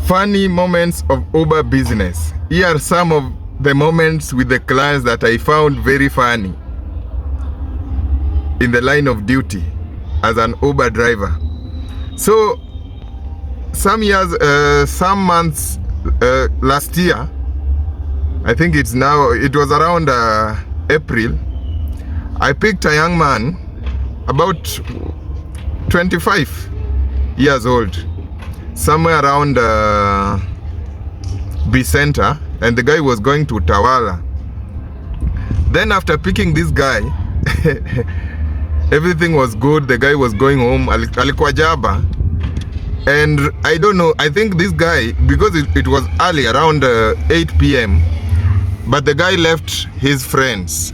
Funny moments of Uber business. Here are some of the moments with the clients that I found very funny in the line of duty as an Uber driver. So some months last year, I think it was around April, I picked a young man about 25 years old, somewhere around B Center, and the guy was going to Tawala. Then after picking this guy, everything was good. The guy was going home, alikuwa Jaba, and I don't know, I think this guy, because it was early, around 8 p.m, but the guy left his friends,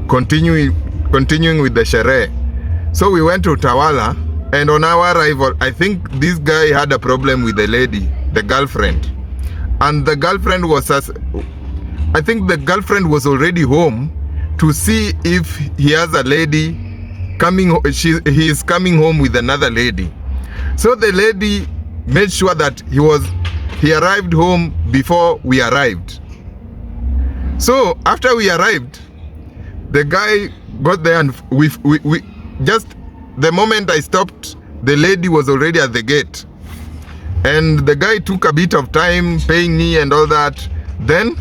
continuing with the sherehe. So we went to Tawala, and on our arrival, I think this guy had a problem with the lady, the girlfriend. And the girlfriend was, I think the girlfriend was already home to see if he has a lady coming, he is coming home with another lady. So the lady made sure that he arrived home before we arrived. So after we arrived, the guy got there, and we just the moment I stopped, the lady was already at the gate. And the guy took a bit of time paying me and all that. Then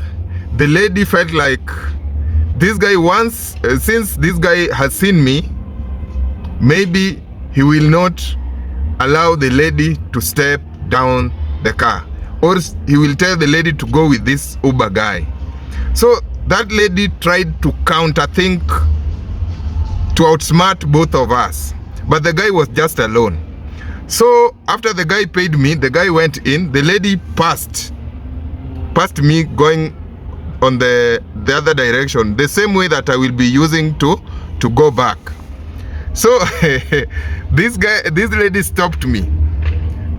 the lady felt like this guy since this guy has seen me, maybe he will not allow the lady to step down the car, or he will tell the lady to go with this Uber guy. So that lady tried to counterthink, to outsmart both of us, but the guy was just alone. So after the guy paid me, the guy went in, the lady passed me going on the other direction, the same way that I will be using to go back. So this lady stopped me,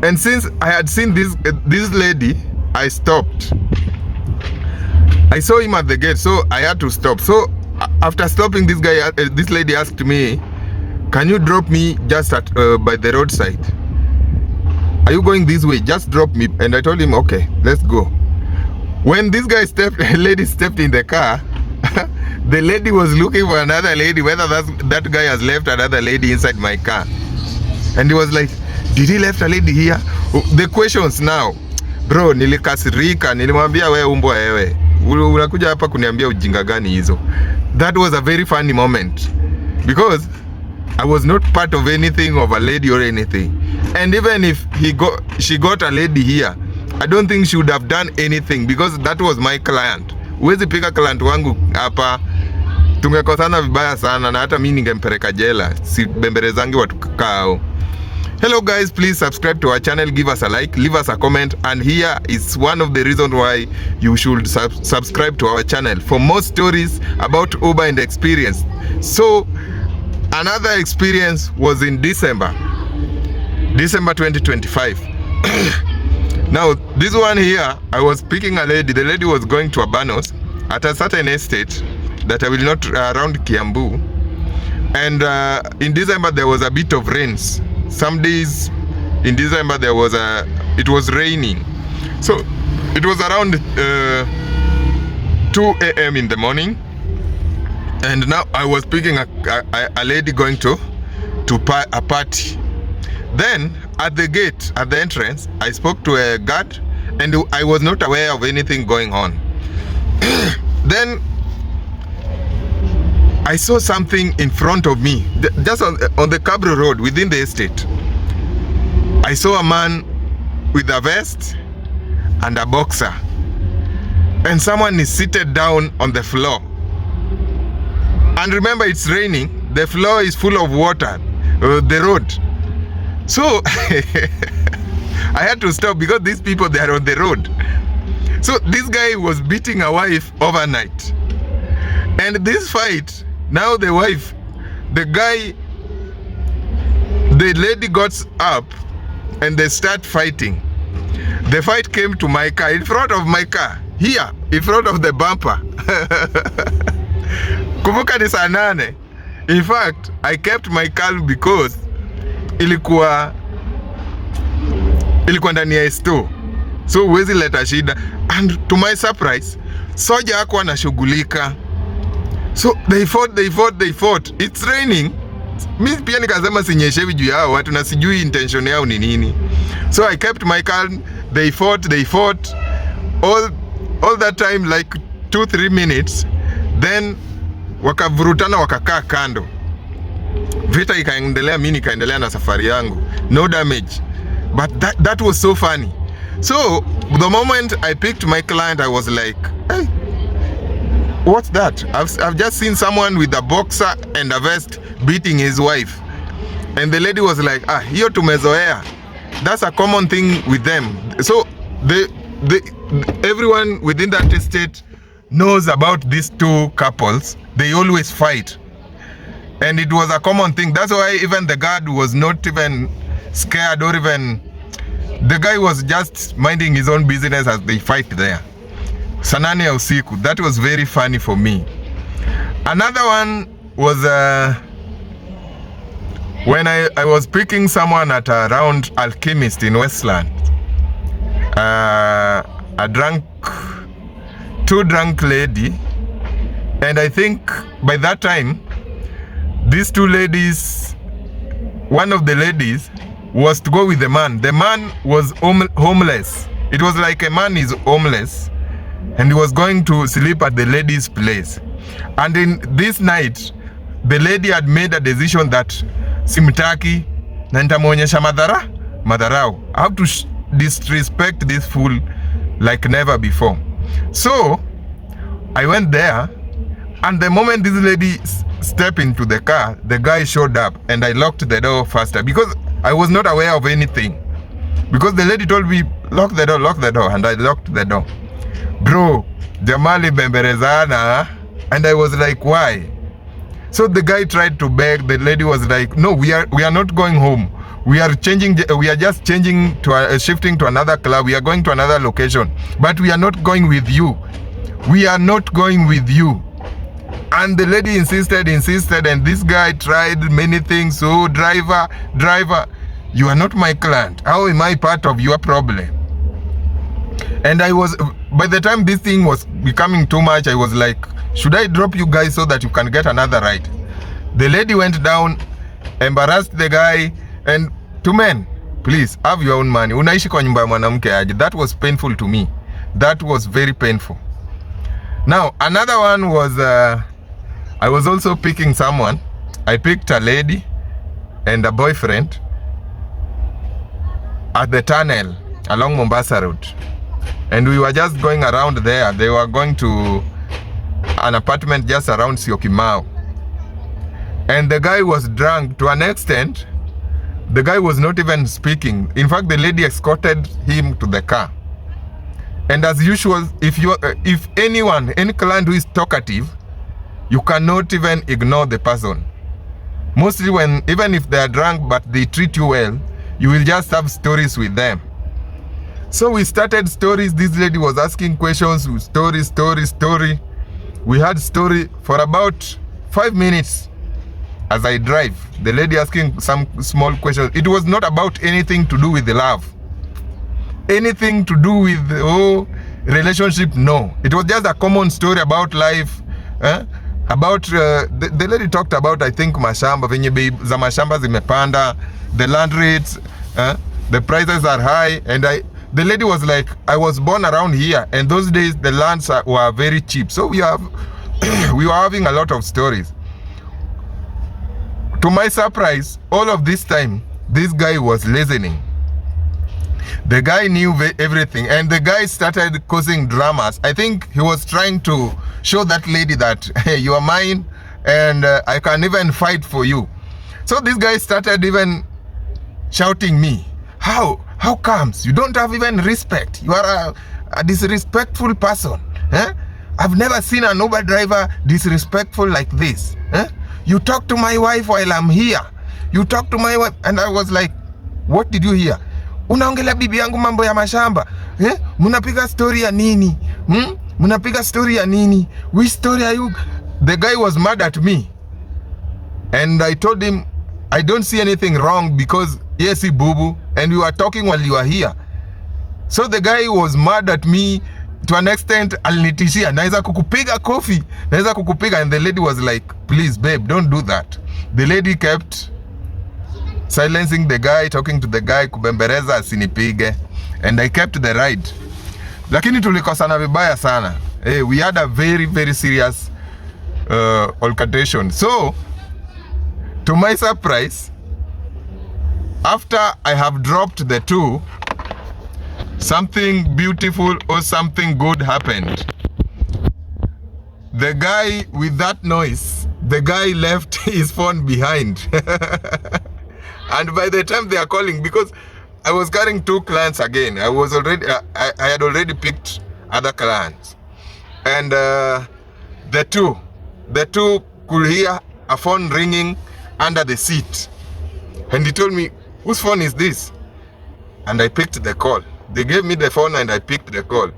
and since I had seen this lady, I stopped. I saw him at the gate, so I had to stop. So after stopping, this lady asked me, "Can you drop me just by the roadside? Are you going this way? Just drop me." And I told him, "Okay, let's go." When this lady stepped in the car, the lady was looking for another lady, whether that guy has left another lady inside my car. And he was like, "Did he left a lady here?" The questions now. Bro, nilikasirika, nilimwambia wewe umbwa wewe. Unakuja hapa kuniambia ujinga gani hizo? That was a very funny moment, because I was not part of anything of a lady or anything. And even if she got a lady here, I don't think she would have done anything, because that was my client. Uwezi pika client wangu hapa, tungekosana vibaya sana, na hata mimi ningempeleka jela. Si bemberezangi watu kakao. Hello guys, please subscribe to our channel, give us a like, leave us a comment, and here is one of the reasons why you should subscribe to our channel for more stories about Uber and experience. So another experience was in December 2025. Now this one here, I was picking a lady. The lady was going to Abanos at a certain estate that I will not, around Kiambu. And in December there was a bit of rains. Some days in December it was raining. So it was around 2 a.m. in the morning, and now I was picking a lady going to a party. Then at the gate, at the entrance, I spoke to a guard, and I was not aware of anything going on. Then I saw something in front of me, just on the Cabro Road within the estate. I saw a man with a vest and a boxer, and someone is seated down on the floor. And remember, it's raining, the floor is full of water, the road. So I had to stop, because these people, they are on the road. So this guy was beating a wife overnight, and this fight, now the lady got up and they start fighting. The fight came to my car, in front of my car, here, in front of the bumper. Kumbuka ni saa 8. In fact, I kept my calm because ilikuwa ndani ya store. so huwezi leta shida. And to my surprise, soja hakuwa anashughulika. So they fought. It's raining. Mi pia nikasema sinyeshewi juu yao watu na sijui intention yao ni nini. So I kept my calm. They fought all that time like 2-3 minutes. Then wakavurutana, wakakaa kando. Vita ikaendelea, mimi nikaendelea na safari yangu. No damage. But that was so funny. So the moment I picked my client, I was like, hey, what's that? I've just seen someone with a boxer and a vest beating his wife. And the lady was like, hiyo tumezoea. That's a common thing with them. So everyone within that estate knows about these two couples. They always fight. And it was a common thing. That's why even the guard was not even scared, or even the guy was just minding his own business as they fight there. Sanane ya usiku. That was very funny for me. Another one was when I was picking someone at around Alchemist in Westland. Two drunk lady, and I think by that time these two ladies, one of the ladies was to go with the man. The man was homeless. It was like a man is homeless and he was going to sleep at the lady's place. And in this night, the lady had made a decision that simtaki na nitamuonyesha madharau. I have to disrespect this fool like never before. So I went there, and the moment this lady stepped into the car, the guy showed up, and I locked the door faster because I was not aware of anything. Because the lady told me, lock the door, and I locked the door. Bro, jamali bemberezana, and I was like, why? So the guy tried to beg. The lady was like, no, we are not going home. We are just changing to shifting to another club. We are going to another location, but we are not going with you. We are not going with you. And the lady insisted, and this guy tried many things. So driver, you are not my client. How am I part of your problem? And by the time this thing was becoming too much, I was like, should I drop you guys so that you can get another ride? The lady went down, embarrassed the guy, and two men, please have your own money. Unaishi kwa nyumba ya mwanamke aje? That was painful to me. That was very painful. Now, another one was, I was also picking someone. I picked a lady and a boyfriend at the tunnel along Mombasa Road. And we were just going around there. They were going to an apartment just around Syokimau. And the guy was drunk to an extent. The guy was not even speaking. In fact, the lady escorted him to the car. And as usual, if any client who is talkative, you cannot even ignore the person. Mostly even if they are drunk but they treat you well, you will just have stories with them. So we started stories. This lady was asking questions. Story. We had story for about 5 minutes as I drive. The lady asking some small questions. It was not about anything to do with the love. Anything to do with relationship, no. It was just a common story about life. About the lady talked about, I think, mashamba, venye bei za mashamba zimepanda, the land rates, the prices are high, and the lady was like, I was born around here, and those days the lands were very cheap. So we were having a lot of stories. To my surprise, all of this time, this guy was listening. The guy knew everything, and the guy started causing dramas. I think he was trying to show that lady that, hey, you are mine, and I can even fight for you. So this guy started even shouting me, how comes? You don't have even respect. You are a disrespectful person. I've never seen an Uber driver disrespectful like this. You talk to my wife while I'm here. You talk to my wife. And I was like, what did you hear? Unaongelea bibi yangu mambo ya mashamba. Munapiga story ya nini? Munapiga story ya nini? Which story are you? The guy was mad at me. And I told him, I don't see anything wrong because yes, he boo-boo. And we were talking while you are here. So the guy was mad at me to an extent, alinitishia, naweza kukupiga kofi, naweza kukupiga. And the lady was like, please babe, don't do that. The lady kept silencing the guy, talking to the guy, kubembereza asinipige. And I kept the ride. Lakini tulikosana vibaya sana. Hey, we had a very, very serious altercation. So, to my surprise, after I have dropped the two, something beautiful or something good happened. The guy with that noise, the guy left his phone behind. And by the time they are calling, because I was carrying two clients again, I had already picked other clients. And the two could hear a phone ringing under the seat. And he told me, whose phone is this? And I picked the call. They gave me the phone and I picked the call.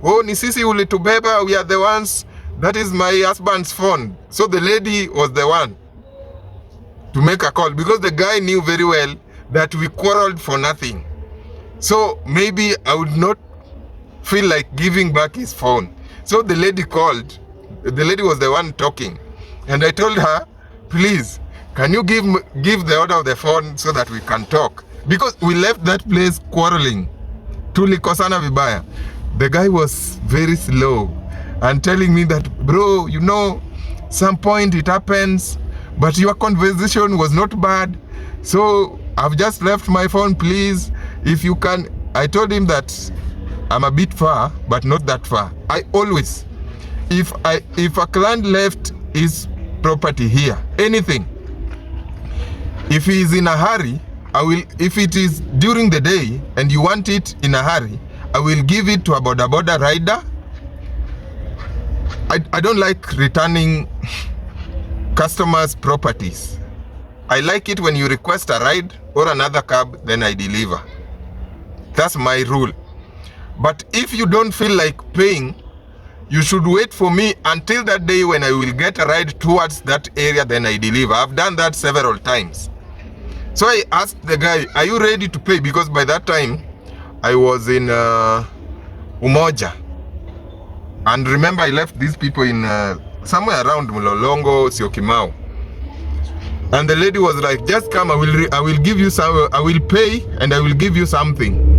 Oh, ni sisi ulitubeba, we are the ones. That is my husband's phone. So the lady was the one to make a call, because the guy knew very well that we quarreled for nothing. So maybe I would not feel like giving back his phone. So the lady called. The lady was the one talking. And I told her, please, can you give the order of the phone so that we can talk? Because we left that place quarreling. Tulikosana vibaya. The guy was very slow and telling me that, bro, you know, some point it happens, but your conversation was not bad. So I've just left my phone, please. If you can. I told him that I'm a bit far, but not that far. I always, if a client left his property here, anything, if he is in a hurry, I will, if it is during the day and you want it in a hurry, I will give it to a boda rider. I don't like returning customers' properties. I like it when you request a ride or another cab, then I deliver. That's my rule. But if you don't feel like paying, you should wait for me until that day when I will get a ride towards that area, then I deliver. I've done that several times. So I asked the guy, are you ready to pay? Because by that time, I was in Umoja. And remember, I left these people in somewhere around Mlolongo, Syokimau. And the lady was like, just come, I will give you some, I will pay and I will give you something.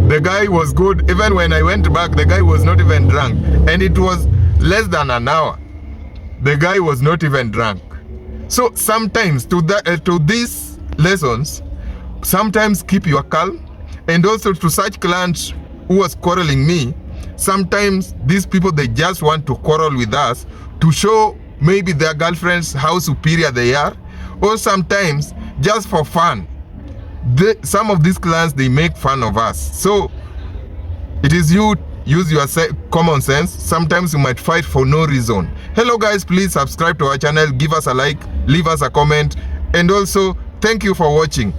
The guy was good. Even when I went back, the guy was not even drunk. And it was less than an hour. The guy was not even drunk. So sometimes to these lessons, sometimes keep your calm. And also to such clients who was quarreling me, sometimes these people, they just want to quarrel with us to show maybe their girlfriends how superior they are, or sometimes just for fun. Some of these clients, they make fun of us. So it is you, use your common sense. Sometimes you might fight for no reason. Hello guys, please subscribe to our channel, give us a like, leave us a comment, and also thank you for watching.